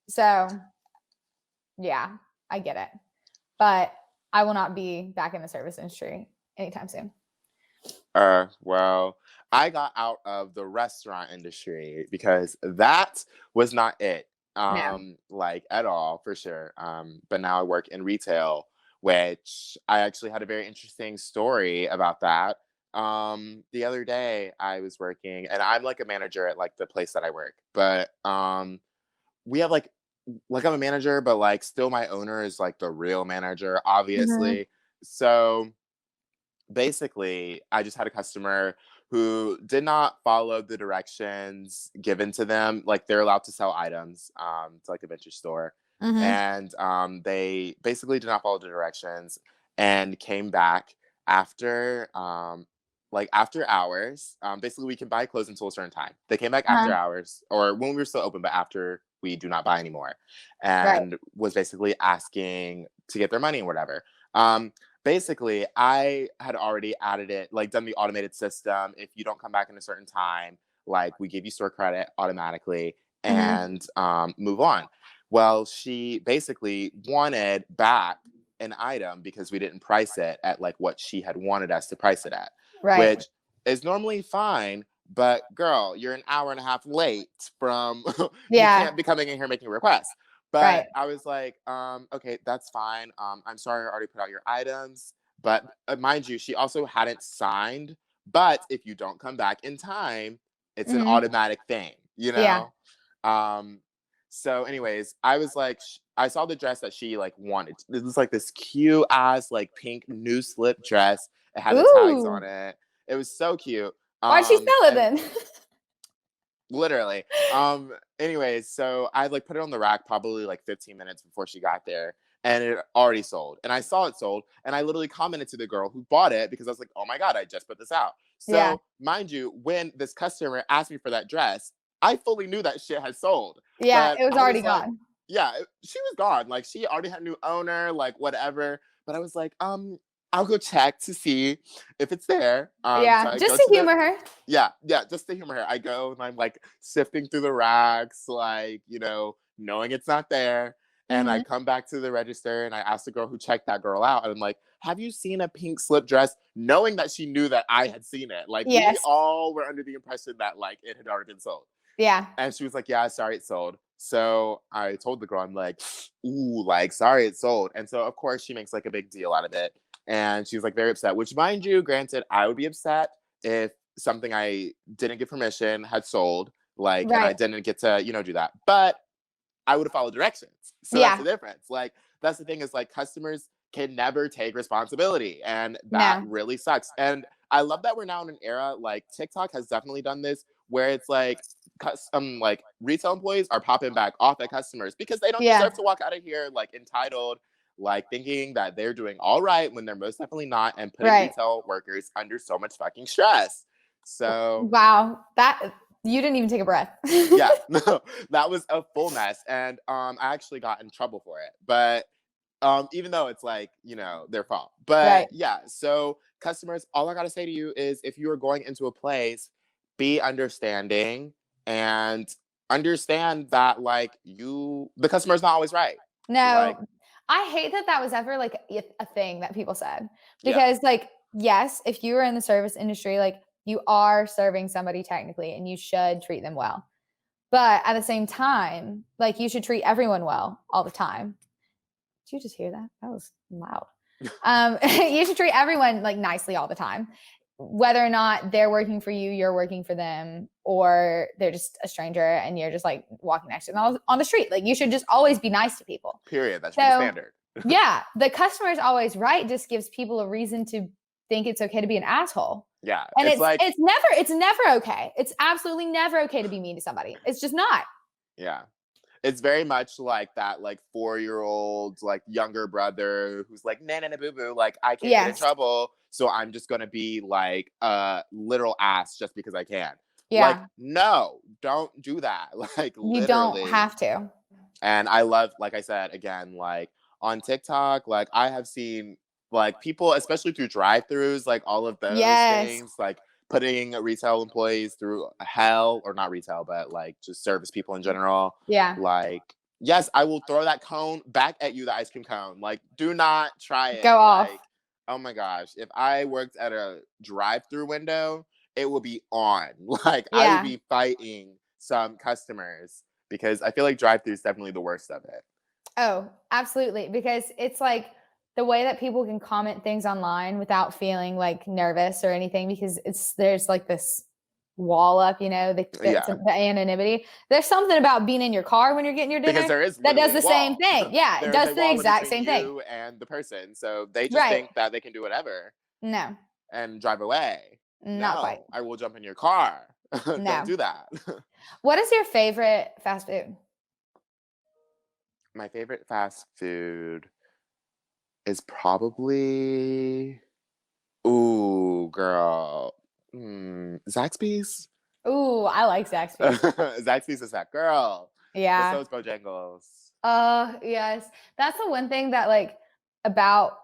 So, yeah, I get it. But I will not be back in the service industry anytime soon. Well, I got out of the restaurant industry because that was not it. No. Like at all, for sure. But now I work in retail, which I actually had a very interesting story about that. The other day I was working and I'm like a manager at like the place that I work, but we have like I'm a manager, but like still my owner is like the real manager, Mhm. obviously. So basically, I just had a customer who did not follow the directions given to them. Like they're allowed to sell items to like a vintage store, Mhm. and they basically did not follow the directions and came back after like after hours. Basically, we can buy clothes until a certain time. They came back after Uh-huh. hours, or when we were still open, but after we do not buy anymore, Right. and was basically asking to get their money and whatever. Um, Basically, I had already added it, like done the automated system. If you don't come back in a certain time, like we give you store credit automatically Mhm. and move on. Well, she basically wanted back an item because we didn't price it at like what she had wanted us to price it at, Right. which is normally fine. But girl, you're an hour and a half late from, you Yeah. can't be coming in here making requests. But Right. I was like, okay, that's fine. I'm sorry, I already put out your items. But mind you, she also hadn't signed. But if you don't come back in time, it's an Mhm. automatic thing, you Yeah. know? Um, so, anyways, I was like, I saw the dress that she like wanted. It was like this cute ass, like pink new slip dress. It had the tags Ooh. on it. It was so cute. Why'd she sell it And then? literally. Anyways, so I like put it on the rack probably like 15 minutes before she got there, and it already sold. And I saw it sold, and I literally commented to the girl who bought it because I was like, "Oh my god, I just put this out." Yeah. So, mind you, when this customer asked me for that dress, I fully knew that shit had sold. Yeah, But it was I already was like, gone. yeah, she was gone. Like she already had a new owner, like whatever. But I was like, I'll go check to see if it's there. So Yeah, I just go to to the humor her. yeah, just to humor her. I go and I'm like sifting through the racks, like, knowing it's not there. And I Mhm. come back to the register and I ask the girl who checked that girl out. And I'm like, have you seen a pink slip dress? Knowing that she knew that I had seen it. Like, we Yes. all were under the impression that, like, it had already been sold. Yeah. And she was like, yeah, sorry, it sold. So I told the girl, I'm like, ooh, like, sorry, it sold. And so, of course, she makes like a big deal out of it. And she was like very upset, which, mind you, granted, I would be upset if something I didn't get permission had sold. Like, and I Right. didn't get to, do that. But I would have followed directions. So that's the Yeah. difference. Like, that's the thing is like customers can never take responsibility. And that No. really sucks. And I love that we're now in an era like TikTok has definitely done this where it's like retail employees are popping back off at customers because they don't Yeah. deserve to walk out of here like entitled, like thinking that they're doing all right when they're most definitely not, and putting Right. retail workers under so much fucking stress. So Wow. That you didn't even take a breath. yeah, no, that was a full mess. And I actually got in trouble for it. But even though it's like, their fault. But Right. yeah, so customers, all I gotta say to you is if you are going into a place, be understanding and understand that like the customer's not always right. Like, No, I hate that that was ever like a thing that people said yeah, because, like, yes, if you are in the service industry, like, you are serving somebody technically and you should treat them well. But at the same time, like, you should treat everyone well all the time. Did you just hear that? That was loud. You should treat everyone like nicely all the time, whether or not they're working for you, you're working for them, or they're just a stranger and you're just like walking next to them on the street. Like, you should just always be nice to people. period. That should be the So standard. yeah, the customer's always right just gives people a reason to think it's okay to be an asshole. Yeah. And It's like, it's never okay. It's absolutely never okay to be mean to somebody. It's just not. yeah. It's very much like that, like 4-year-old, like younger brother who's like, nah, nah, nah, boo boo, like I can't get in Yes. trouble, so I'm just gonna be like a literal ass just because I can. Like, Yeah. no, don't do that. Like, You don't literally. have to. And I love, like I said, again, like on TikTok, like I have seen like people, especially through drive-throughs, like all of those Yes. things, like putting retail employees through hell, or not retail, but like just service people in general. Yeah. Like, yes, I will throw that cone back at you, the ice cream cone. Like, do not try it. Go off. Like, oh my gosh, if I worked at a drive-through window, it would be on. Like, I would Yeah. be fighting some customers because I feel like drive-through is definitely the worst of it. Oh, absolutely. Because it's like the way that people can comment things online without feeling like nervous or anything, because there's like this wall up, Yeah, the anonymity. There's something about being in your car when you're getting your because dinner there is that does literally the a same wall. thing. Yeah, it There is does a the wall in exact between same thing. you and the person, so they just Right. think that they can do whatever No, and drive away. not quite. No, I will jump in your car. Don't No. do that. What is your favorite fast food? My favorite fast food is probably, ooh, girl, Zaxby's. Ooh, I like Zaxby's. Zaxby's is that girl, but Yeah. so is Bojangles. Yes. That's the one thing that, like, about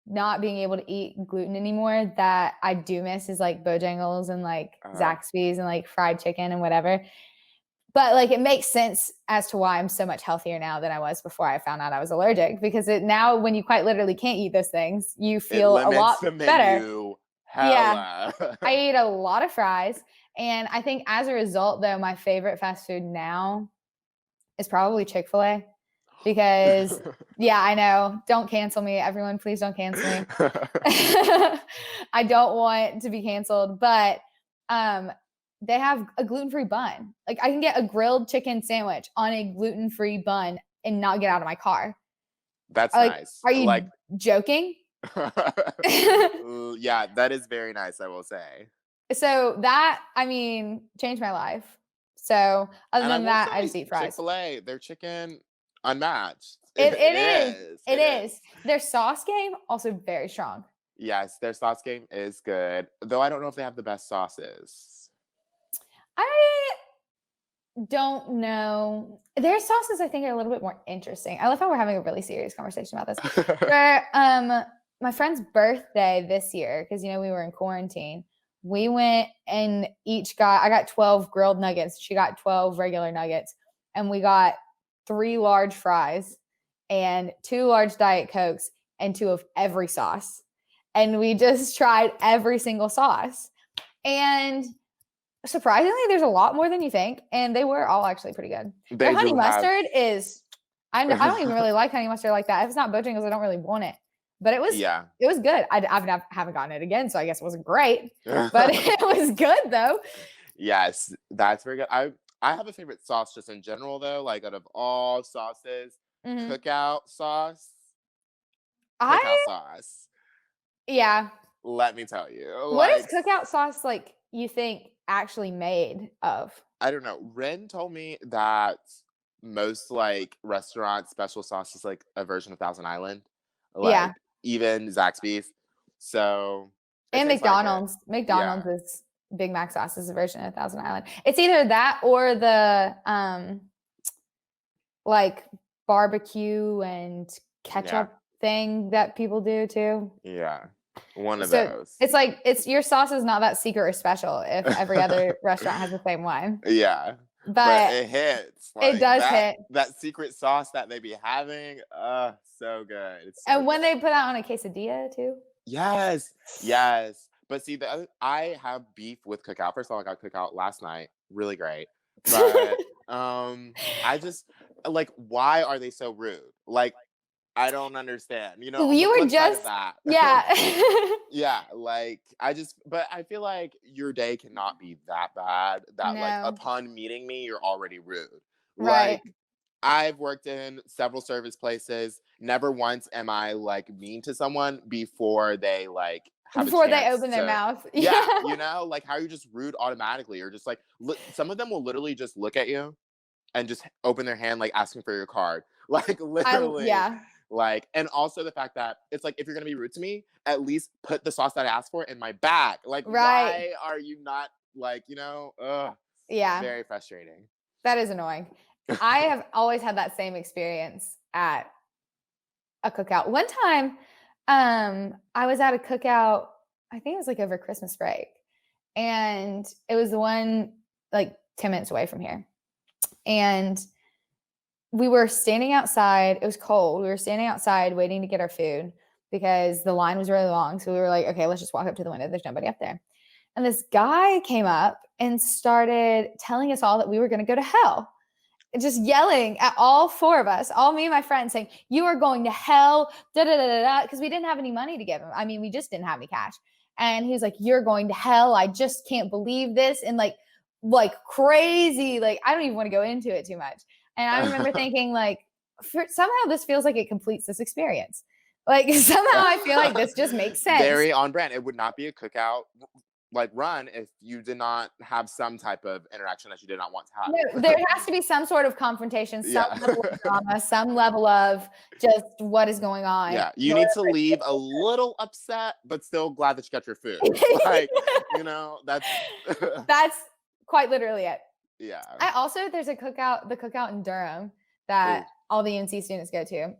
not being able to eat gluten anymore that I do miss is like Bojangles and like Uh, Zaxby's and like fried chicken and whatever. But like, it makes sense as to why I'm so much healthier now than I was before I found out I was allergic, because now when you quite literally can't eat those things, you it feel a limits lot the better. menu. Yeah. Hella. I eat a lot of fries. And I think as a result, though, my favorite fast food now is probably Chick-fil-A, because yeah, I know. Don't cancel me. Everyone, please don't cancel me. I don't want to be canceled, but they have a gluten-free bun. Like, I can get a grilled chicken sandwich on a gluten-free bun and not get out of my car. That's Like, nice. are you Like, joking? yeah, that is very nice, I will say. So that, I mean, changed my life. So other And I than will that, I say, just eat fries. Chick-fil-A, their chicken unmatched. It It it is. is. It It is. is. Their sauce game also very strong. Yes, their sauce game is good. Though I don't know if they have the best sauces. I don't know. Their sauces, I think, are a little bit more interesting. I love how we're having a really serious conversation about this. For my friend's birthday this year, because we were in quarantine, we went and I got 12 grilled nuggets. She got 12 regular nuggets, and we got 3 large fries and 2 large Diet Cokes and 2 of every sauce. And we just tried every single sauce. And surprisingly, there's a lot more than you think, and they were all actually pretty good. Their They honey do have. mustard is I don't even really like honey mustard like that. If it's not Bojangles, I don't really want it. But it was Yeah. good. I haven't gotten it again, so I guess it wasn't great, but it was good though. Yes, that's very good. I have a favorite sauce just in general though, like out of all sauces, Mhm. cookout sauce, cookout I sauce. yeah. Let me tell you, What is like cookout sauce, like, you think actually made of? I don't know. Ren told me that most like restaurant special sauce is like a version of Thousand Island, Yeah, like even Zaxby's. So it and tastes like it. McDonald's. Yeah, McDonald's is Big Mac sauce is a version of Thousand Island. It's either that or the, like, barbecue and yeah, ketchup thing that people do too. yeah. One of So, those. it's like it's your sauce is not that secret or special if every other restaurant has the same one. Yeah, but But it hits it like does that. hit. That secret sauce that they be having, so good. It's so And when good. they put that on a quesadilla too. Yes, yes. But see, I have beef with Cookout. First of all, I got Cookout last night. Really great. But I just like, why are they so rude? Like, I don't understand. You know, on the You were flip side of just that, yeah. yeah, like but I feel like your day cannot be that bad that like No. upon meeting me, you're already rude. Right. Like I've worked in several service places. Never once am I like mean to someone before they like have a Before they chance open their to, mouth. yeah, Yeah. you know, like how you're just rude automatically, or just like some of them will literally just look at you and just open their hand like asking for your card. Like literally, Yeah. like, and also the fact that it's like, if you're gonna be rude to me, at least put the sauce that I asked for in my bag. Like, Right. why are you not like, ugh, Yeah. very frustrating. That is annoying. I have always had that same experience at a cookout. One time, I was at a cookout, I think it was like over Christmas break. And it was the one like 10 minutes away from here. And we were standing outside. It was cold. We were standing outside waiting to get our food because the line was really long. So we were like, okay, let's just walk up to the window. There's nobody up there. And this guy came up and started telling us all that we were going to go to hell. Just yelling at all four of us, all me and my friends, saying, "You are going to hell," da da da da da, because we didn't have any money to give him. I mean, we just didn't have any cash. And he was like, "You're going to hell. I just can't believe this." And like crazy. Like, I don't even want to go into it too much. And I remember thinking, like, somehow this feels like it completes this experience. Like, somehow I feel like this just makes sense. Very on brand. It would not be a cookout like run if you did not have some type of interaction that you did not want to No, have. there has to be some sort of confrontation, some Yeah. level of drama, some level of just what is going on. Yeah. You need to leave a little upset, but still glad that you got your food. Like, that's That's quite literally it. yeah. I also there's the cookout in Durham Ooh. that all the UNC students go to.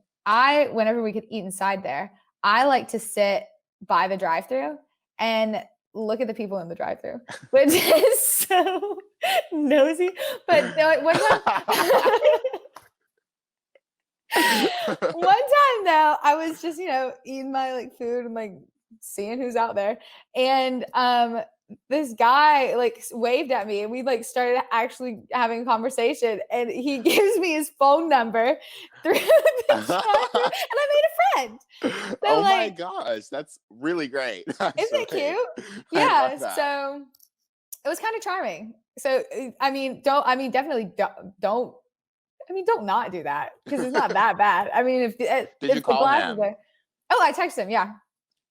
Whenever we could eat inside there, I like to sit by the drive-through and look at the people in the drive-through, which is so nosy. But no, one time one time though, I was just, eating my like food and like seeing who's out there. And this guy like waved at me and we like started actually having a conversation and he gives me his phone number through the drive-thru and I made a friend. So Oh my like, gosh, that's really great. isn't it Actually, cute? I love Yeah. that. So it was kind of charming. So definitely don't not do that because it's not that bad. I mean, Did you if the call glasses him? are, oh, I texted him. Yeah,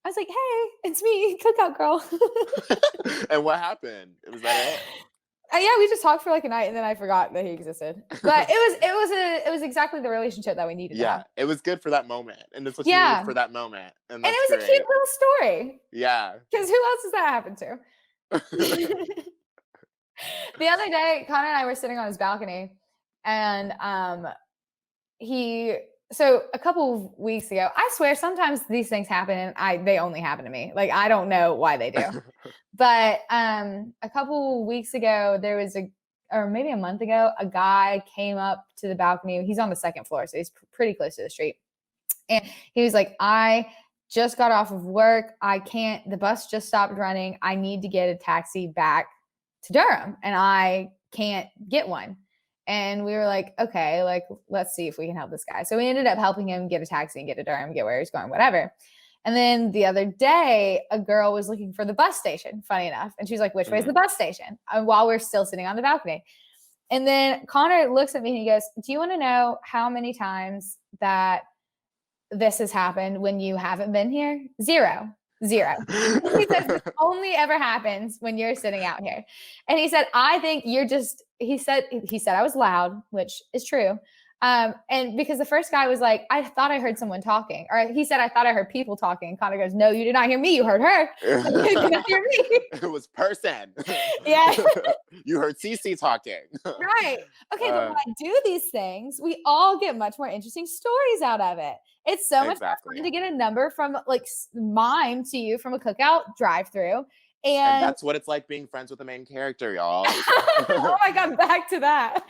I was like, "Hey, it's me, cookout girl." And what happened? Was that Yeah, we just talked for like a night, and then I forgot that he existed. But it was exactly the relationship that we needed to Yeah, have. it was good for that moment, and it's what you needed Yeah, for that moment, and and that's it was a cute great. little story Yeah. because who else does that happen to? The other day, Connor and I were sitting on his balcony, and he so a couple of weeks ago, I swear sometimes these things happen and they only happen to me. Like I don't know why they do. But a couple weeks ago there was or maybe a month ago, a guy came up to the balcony. He's on the second floor, so he's pretty close to the street. And he was like, "I just got off of work. The bus just stopped running. I need to get a taxi back to Durham and I can't get one." And we were like, okay, like, let's see if we can help this guy. So we ended up helping him get a taxi and get to Durham, get where he's going, whatever. And then the other day, a girl was looking for the bus station, funny enough. And she's like, which way is the bus station? And while we're still sitting on the balcony. And then Connor looks at me and he goes, do you want to know how many times that this has happened when you haven't been here? Zero. He says this only ever happens when you're sitting out here. And he said, I think you're just, he said I was loud, which is true. And because the first guy was like, I thought I heard someone talking, or he said, I thought I heard people talking. And Connor goes, no, you did not hear me. You heard her. You did not hear me. It was person. Yeah. You heard Cee Cee talking. Right. Okay. But when I do these things, we all get much more interesting stories out of it. It's so much more fun to get a number from like mime to you from a cookout drive-through. And that's what it's like being friends with the main character, y'all. Oh my God, back to that.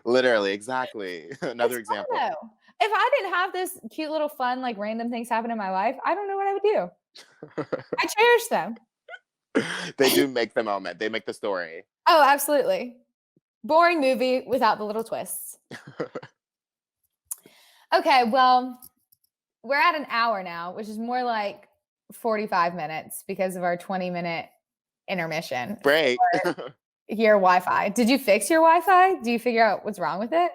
Literally, exactly. Another example. If I didn't have this cute little fun, like random things happen in my life, I don't know what I would do. I cherish them. They do make the moment. They make the story. Oh, absolutely. Boring movie without the little twists. Okay, well, we're at an hour now, which is more like 45 minutes because of our 20-minute intermission. Break. Your Wi-Fi. Did you fix your Wi-Fi? Do you figure out what's wrong with it?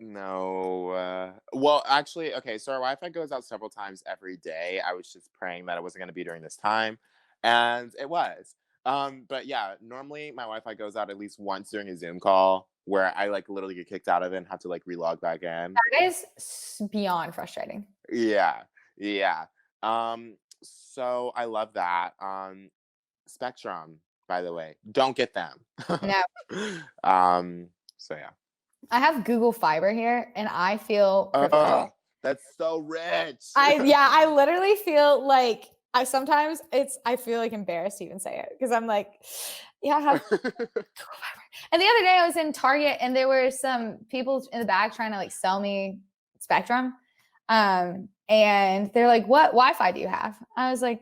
No. Well, actually, okay, so our Wi-Fi goes out several times every day. I was just praying that it wasn't going to be during this time, and it was. But yeah, normally my Wi-Fi goes out at least once during a Zoom call where I like literally get kicked out of it and have to like relog back in. That is beyond frustrating. Yeah. So I love that. Spectrum, by the way, don't get them. No. So yeah. I have Google Fiber here, and I feel that's so rich. I literally feel like I feel like embarrassed to even say it because I'm like, yeah, I have Google Fiber. And the other day I was in Target and there were some people in the back trying to like sell me Spectrum. And they're like, what Wi-Fi do you have? I was like,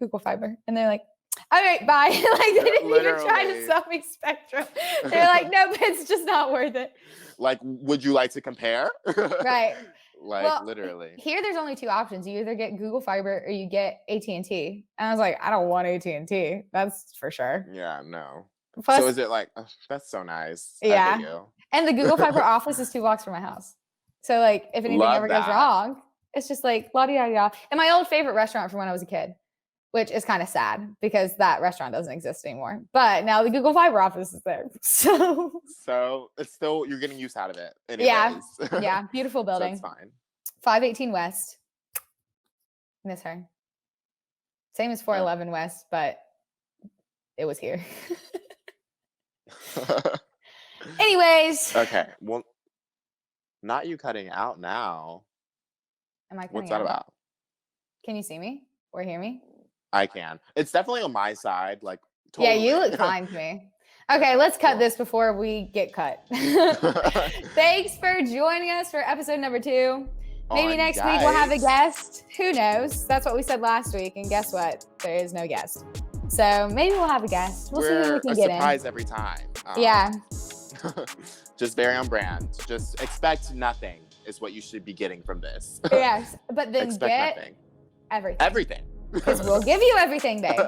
Google Fiber. And they're like, all right, bye. Like they didn't even try to sell me Spectrum. They're like, nope, it's just not worth it. Like, would you like to compare? Right. Like, well, literally. Here, there's only two options. You either get Google Fiber or you get AT&T. And I was like, I don't want AT&T. That's for sure. Yeah, no. Plus, so is it like, oh, that's so nice. Yeah. I hate you. And the Google Fiber office is 2 blocks from my house. So like, if anything ever goes wrong, it's just like, la-di-da-di-da. And my old favorite restaurant from when I was a kid, which is kind of sad because that restaurant doesn't exist anymore. But now the Google Fiber office is there. So it's still, you're getting use out of it. Anyways. Yeah. Beautiful building. So it's fine. 518 West. Miss her. Same as 411 West, but it was here. Anyways. Okay. Well, not you cutting out now. Am I cutting What's that about? Can you see me or hear me? I can. It's definitely on my side. Like, totally. Yeah, you look fine to me. Okay, let's cut this before we get cut. Thanks for joining us for episode number 2. Maybe next week we'll have a guest. Who knows? That's what we said last week. And guess what? There is no guest. So maybe we'll have a guest. We'll see who we can get in. A surprise every time. Yeah. Just very on brand. Just expect nothing is what you should be getting from this. Yes, but then expect nothing. Everything. Everything. Because we'll give you everything, babe.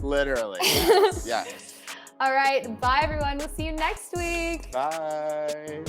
Literally. Yes. All right. Bye, everyone. We'll see you next week. Bye.